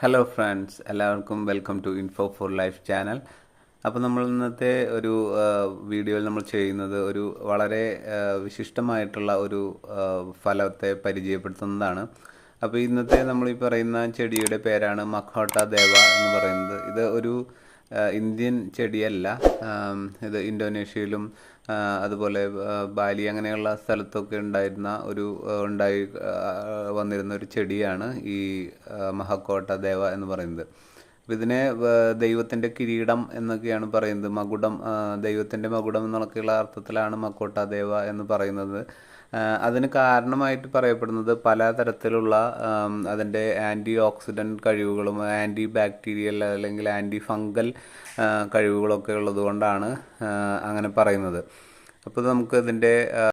Hello friends, എല്ലാവർക്കും welcome to info for life channel. അപ്പോൾ നമ്മൾ ഇന്നത്തെ ഒരു വീഡിയോയിൽ നമ്മൾ ചെയ്യുന്നത് ഒരു വളരെ വിശിഷ്ടമായിട്ടുള്ള ഒരു ഫലത്തെ പരിചയപ്പെടുത്തുന്നതാണ്. അപ്പോൾ ഇന്നത്തെ നമ്മൾ ഈ പറയുന്ന ചെടിയുടെ പേരാണ് മഖോട്ട ദേവ എന്ന് പറയുന്നത്. ഇത് ഒരു ഇന്ത്യൻ ചെടിയല്ല. ഇത് ഇന്തോനേഷ്യയിലും അതുപോലെ ബാലി അങ്ങനെയുള്ള സ്ഥലത്തൊക്കെ ഉണ്ടായി വന്നിരുന്ന ഒരു ചെടിയാണ് ഈ മഹക്കോട്ട ദേവ എന്ന് പറയുന്നത്. ഇതിനെ ദൈവത്തിൻ്റെ കിരീടം എന്നൊക്കെയാണ് പറയുന്നത്. മകുടം, ദൈവത്തിൻ്റെ മകുടം എന്നൊക്കെയുള്ള അർത്ഥത്തിലാണ് മക്കോട്ട ദേവ എന്ന് പറയുന്നത്. അതിന് കാരണമായിട്ട് പറയപ്പെടുന്നത് പലതരത്തിലുള്ള അതിൻ്റെ ആൻറ്റി ഓക്സിഡൻറ്റ് കഴിവുകളും ആൻറ്റി ബാക്ടീരിയൽ അല്ലെങ്കിൽ ആൻറ്റി ഫംഗൽ കഴിവുകളൊക്കെ ഉള്ളതുകൊണ്ടാണ് അങ്ങനെ പറയുന്നത്. അപ്പോൾ നമുക്ക് ഇതിൻ്റെ